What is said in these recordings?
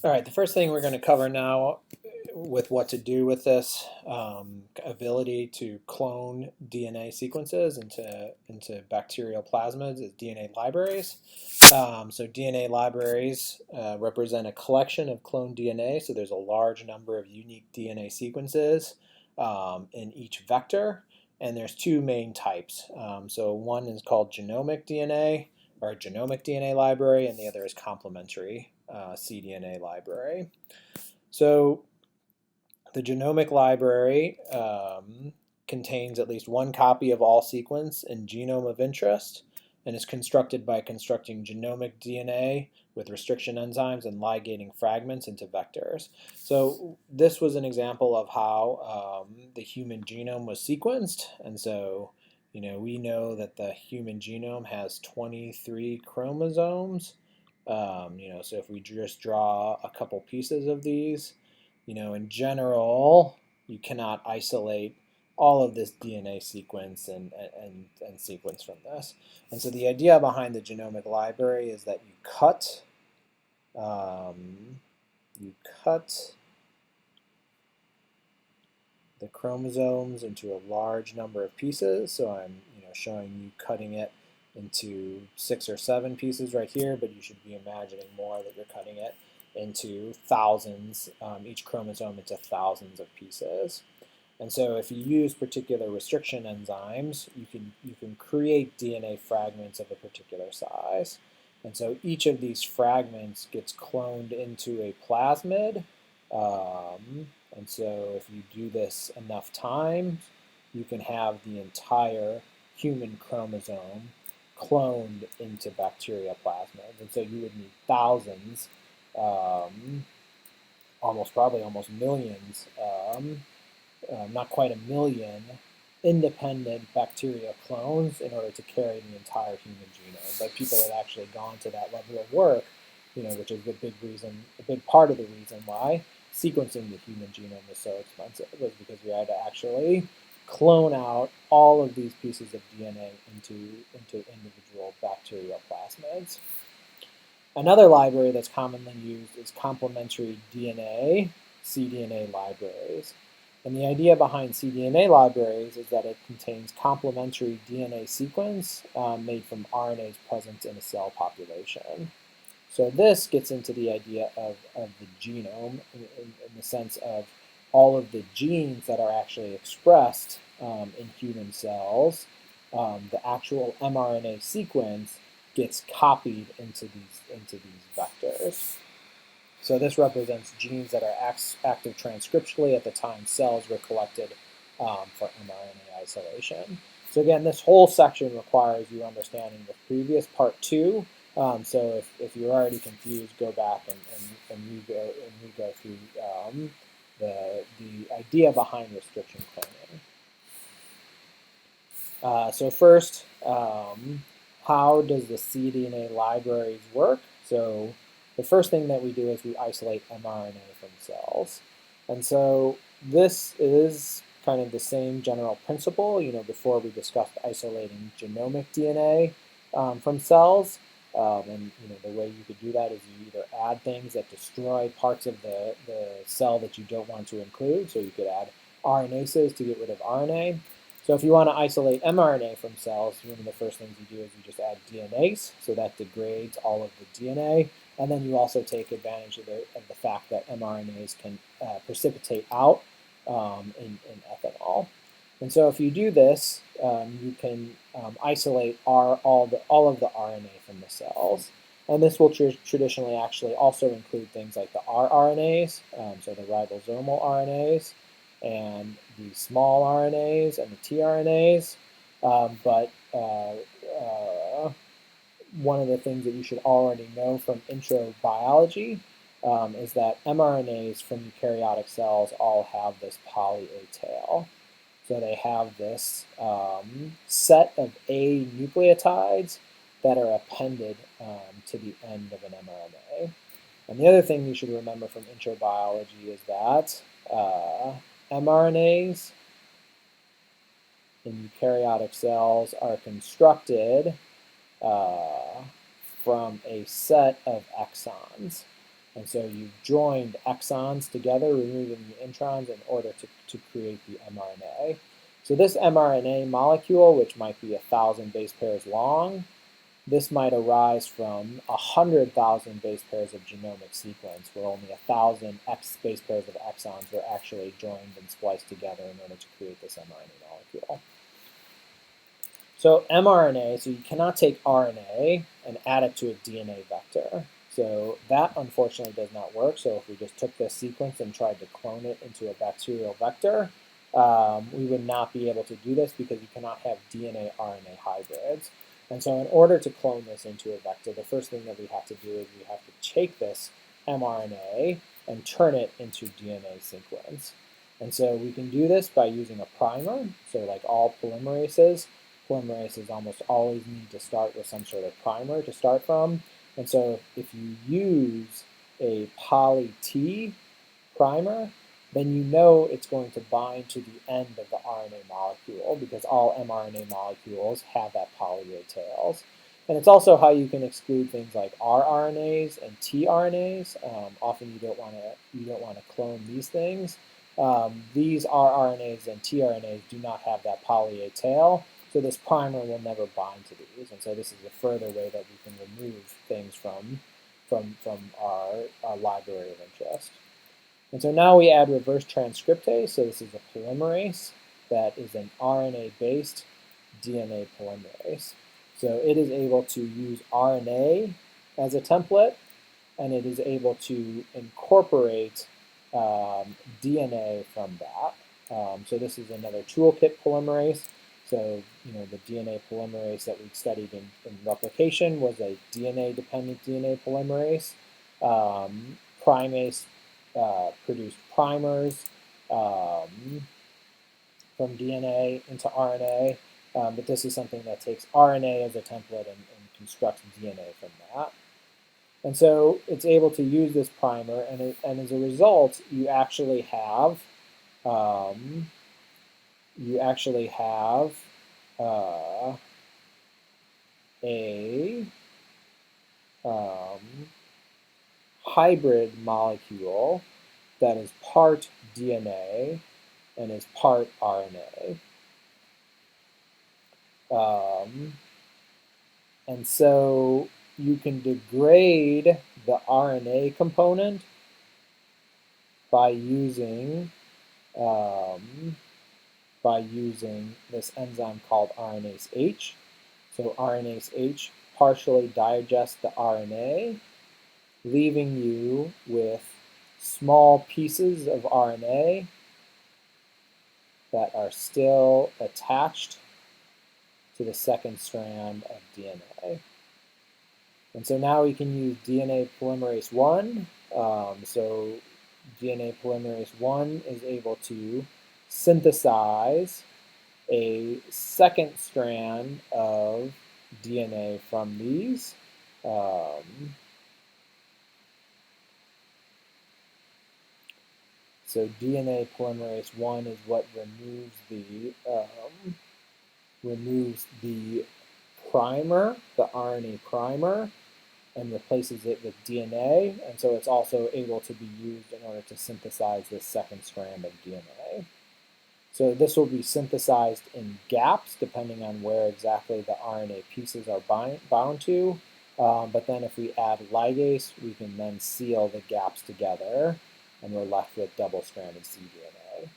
All right, the first thing we're going to cover now with what to do with this ability to clone DNA sequences into bacterial plasmids is DNA libraries. So DNA libraries represent a collection of cloned DNA, so there's a large number of unique DNA sequences in each vector, and there's two main types. So one is called genomic DNA, or a genomic DNA library, and the other is complementary cDNA library. So the genomic library contains at least one copy of all sequence and genome of interest, and is constructed by constructing genomic DNA with restriction enzymes and ligating fragments into vectors. So this was an example of how the human genome was sequenced, and so we know that the human genome has 23 chromosomes. So if we just draw a couple pieces of these, in general, you cannot isolate all of this DNA sequence and sequence from this. And so the idea behind the genomic library is that you cut the chromosomes into a large number of pieces. So I'm showing you cutting it into 6 or 7 pieces right here, but you should be imagining more that you're cutting it into thousands, each chromosome into thousands of pieces. And so if you use particular restriction enzymes, you can create DNA fragments of a particular size. And so each of these fragments gets cloned into a plasmid. And so if you do this enough times, you can have the entire human chromosome cloned into bacteria plasmids. And so you would need thousands, probably almost millions, not quite a million, independent bacteria clones in order to carry the entire human genome. But people had actually gone to that level of work, which is a big part of the reason why sequencing the human genome was so expensive, was because we had to actually clone out all of these pieces of DNA into individual bacterial plasmids. Another library that's commonly used is complementary DNA, cDNA libraries. And the idea behind cDNA libraries is that it contains complementary DNA sequence made from RNAs present in a cell population. So this gets into the idea of the genome in the sense of all of the genes that are actually expressed in human cells. The actual mRNA sequence gets copied into these vectors. So this represents genes that are active transcriptionally at the time cells were collected for mRNA isolation. So again, this whole section requires you understanding the previous part 2. So if you're already confused, go back and we go through the idea behind restriction cloning. So first, how does the cDNA libraries work? So the first thing that we do is we isolate mRNA from cells. And so this is kind of the same general principle. Before we discussed isolating genomic DNA from cells. And the way you could do that is you either add things that destroy parts of the cell that you don't want to include. So you could add RNases to get rid of RNA. So if you want to isolate mRNA from cells, one of the first things you do is you just add DNase, so that degrades all of the DNA. And then you also take advantage of the fact that mRNAs can precipitate out in ethanol. And so if you do this, you can isolate all of the RNA from the cells. And this will traditionally actually also include things like the rRNAs, so the ribosomal RNAs, and the small RNAs and the tRNAs. But one of the things that you should already know from intro biology is that mRNAs from eukaryotic cells all have this poly A tail. So they have this set of A nucleotides that are appended to the end of an mRNA. And the other thing you should remember from intro biology is that mRNAs in eukaryotic cells are constructed from a set of exons. And so you've joined exons together, removing the introns in order to create the mRNA. So this mRNA molecule, which might be 1,000 base pairs long, this might arise from 100,000 base pairs of genomic sequence, where only 1,000 base pairs of exons were actually joined and spliced together in order to create this mRNA molecule. So mRNA, so you cannot take RNA and add it to a DNA vector. So that unfortunately does not work. So if we just took this sequence and tried to clone it into a bacterial vector, we would not be able to do this because you cannot have DNA-RNA hybrids. And so in order to clone this into a vector, the first thing that we have to do is we have to take this mRNA and turn it into DNA sequence. And so we can do this by using a primer. So like all polymerases almost always need to start with some sort of primer to start from. And so if you use a poly-T primer, then you know it's going to bind to the end of the RNA molecule because all mRNA molecules have that poly-A tails. And it's also how you can exclude things like rRNAs and tRNAs. Often you don't want to clone these things. These rRNAs and tRNAs do not have that poly-A tail. So this primer will never bind to these, and so this is a further way that we can remove things from our library of interest. And so now we add reverse transcriptase. So this is a polymerase that is an RNA-based DNA polymerase. So it is able to use RNA as a template, and it is able to incorporate DNA from that. So this is another toolkit polymerase. So, the DNA polymerase that we studied in replication was a DNA-dependent DNA polymerase. Primase produced primers from DNA into RNA, but this is something that takes RNA as a template and constructs DNA from that. And so it's able to use this primer, and as a result, you actually have a hybrid molecule that is part DNA and is part RNA. And so you can degrade the RNA component by using this enzyme called RNase H. So RNase H partially digests the RNA, leaving you with small pieces of RNA that are still attached to the second strand of DNA. And so now we can use DNA polymerase 1. So DNA polymerase 1 is able to synthesize a second strand of DNA from these. So DNA polymerase 1 is what removes the primer, the RNA primer, and replaces it with DNA, and so it's also able to be used in order to synthesize this second strand of DNA. So this will be synthesized in gaps depending on where exactly the RNA pieces are bound to, but then if we add ligase, we can then seal the gaps together, and we're left with double-stranded cDNA.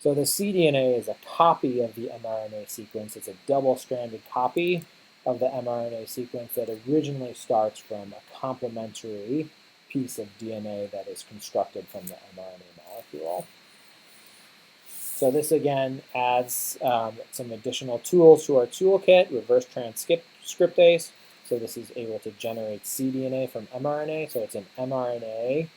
So the cDNA is a copy of the mRNA sequence. It's a double-stranded copy of the mRNA sequence that originally starts from a complementary piece of DNA that is constructed from the mRNA molecule. So this again adds some additional tools to our toolkit, reverse transcriptase. So this is able to generate cDNA from mRNA. So it's an mRNA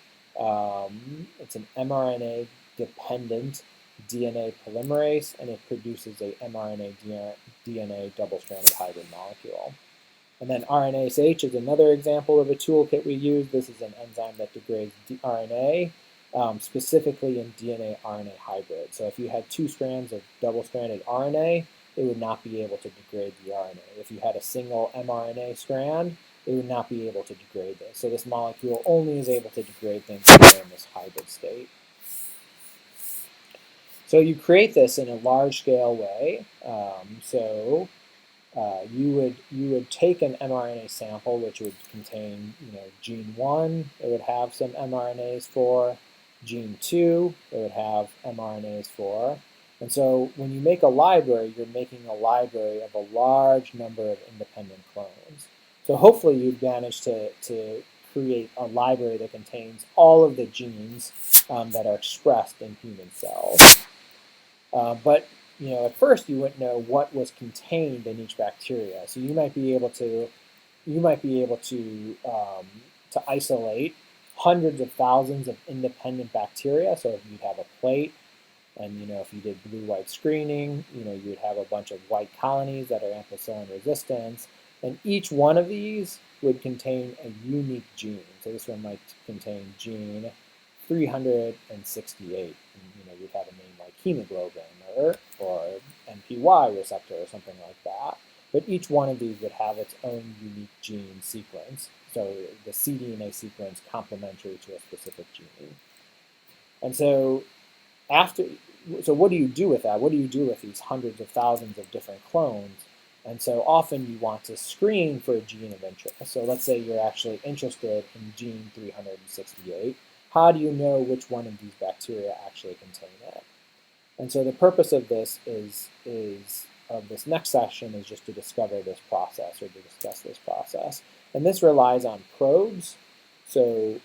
dependent DNA polymerase, and it produces a mRNA DNA double-stranded hybrid molecule. And then RNase H is another example of a toolkit we use. This is an enzyme that degrades RNA, specifically in DNA-RNA hybrid. So if you had two strands of double-stranded RNA, it would not be able to degrade the RNA. If you had a single mRNA strand, it would not be able to degrade this. So this molecule only is able to degrade things that are in this hybrid state. So you create this in a large-scale way. You would take an mRNA sample, which would contain, gene 1, it would have some mRNAs for, gene 2, it would have mRNAs for. And so when you make a library, you're making a library of a large number of independent clones. So hopefully you've managed to create a library that contains all of the genes that are expressed in human cells. But at first you wouldn't know what was contained in each bacteria. So you might be able to isolate hundreds of thousands of independent bacteria. So if you'd have a plate, and if you did blue-white screening, you would have a bunch of white colonies that are ampicillin resistant, and each one of these would contain a unique gene. So this one might contain gene 368, and you'd have a name like hemoglobin or NPY receptor or something like that. But each one of these would have its own unique gene sequence, so the cDNA sequence complementary to a specific gene. And so what do you do with that? What do you do with these hundreds of thousands of different clones? And so often you want to screen for a gene of interest. So let's say you're actually interested in gene 368. How do you know which one of these bacteria actually contain it? And so the purpose of this of this next session is just to discover this process, or to discuss this process. And this relies on probes. So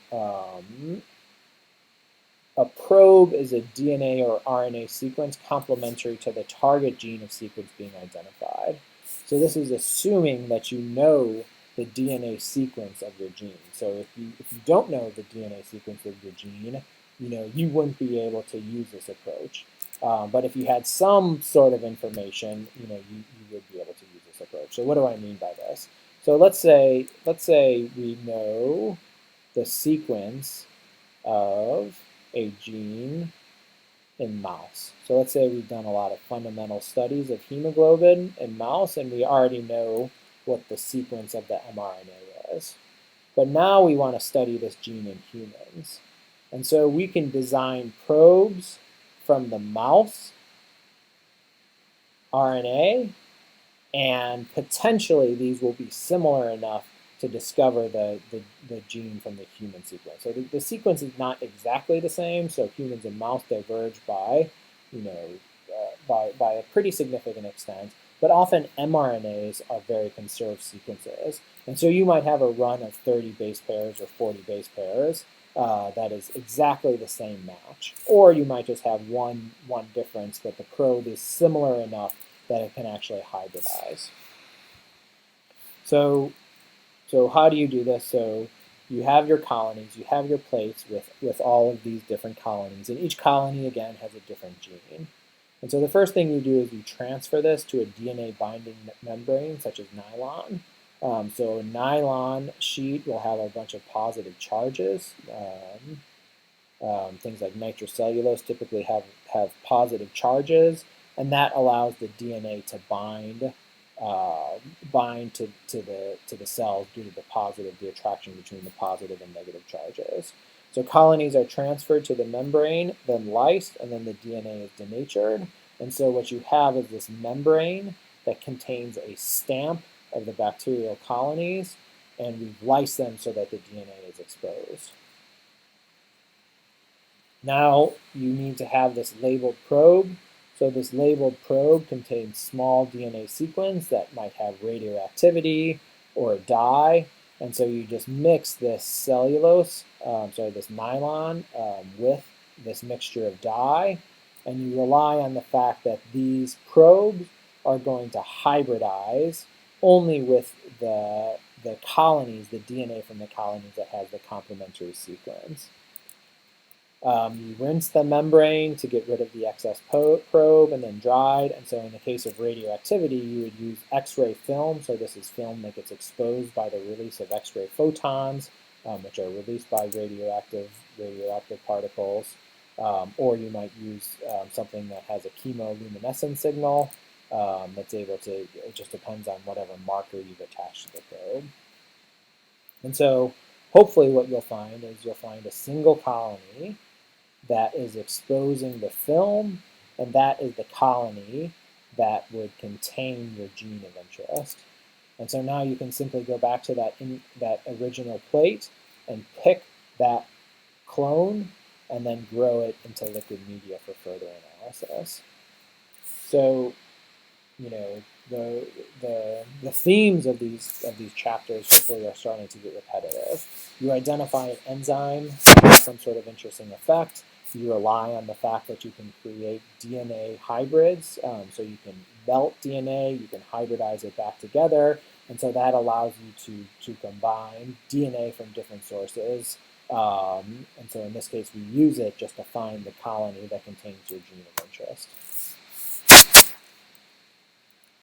a probe is a DNA or RNA sequence complementary to the target gene of sequence being identified. So this is assuming that you know the DNA sequence of your gene. So if you don't know the DNA sequence of your gene, you wouldn't be able to use this approach. But if you had some sort of information, you would be able to use this approach. So what do I mean by this? So let's say we know the sequence of a gene in mouse. So let's say we've done a lot of fundamental studies of hemoglobin in mouse, and we already know what the sequence of the mRNA is. But now we want to study this gene in humans. And so we can design probes from the mouse RNA, and potentially these will be similar enough to discover the gene from the human sequence. So the sequence is not exactly the same. So humans and mouse diverge by, by a pretty significant extent. But often mRNAs are very conserved sequences. And so you might have a run of 30 base pairs or 40 base pairs that is exactly the same match. Or you might just have one difference, but the probe is similar enough that it can actually hybridize. So how do you do this? So you have your colonies, you have your plates with all of these different colonies, and each colony, again, has a different gene. And so the first thing you do is you transfer this to a DNA binding membrane, such as nylon. So a nylon sheet will have a bunch of positive charges. Things like nitrocellulose typically have positive charges, and that allows the DNA to bind to the cells due to the attraction between the positive and negative charges. So colonies are transferred to the membrane, then lysed, and then the DNA is denatured. And so what you have is this membrane that contains a stamp of the bacterial colonies, and we've lysed them so that the DNA is exposed. Now you need to have this labeled probe. So this labeled probe contains small DNA sequence that might have radioactivity or a dye. And so you just mix this this nylon with this mixture of dye. And you rely on the fact that these probes are going to hybridize only with the colonies, the DNA from the colonies that has the complementary sequence. You rinse the membrane to get rid of the excess probe and then dried. And so in the case of radioactivity, you would use X-ray film. So this is film that gets exposed by the release of X-ray photons, which are released by radioactive particles. Or you might use something that has a chemoluminescent signal that's able to, it just depends on whatever marker you've attached to the probe. And so hopefully what you'll find is you'll find a single colony that is exposing the film, and that is the colony that would contain your gene of interest. And so now you can simply go back to that original plate and pick that clone and then grow it into liquid media for further analysis. So, you know, the themes of these chapters hopefully are starting to get repetitive. You identify an enzyme has some sort of interesting effect. You rely on the fact that you can create DNA hybrids, so you can melt DNA, you can hybridize it back together, and so that allows you to combine DNA from different sources. And so in this case, we use it just to find the colony that contains your gene of interest.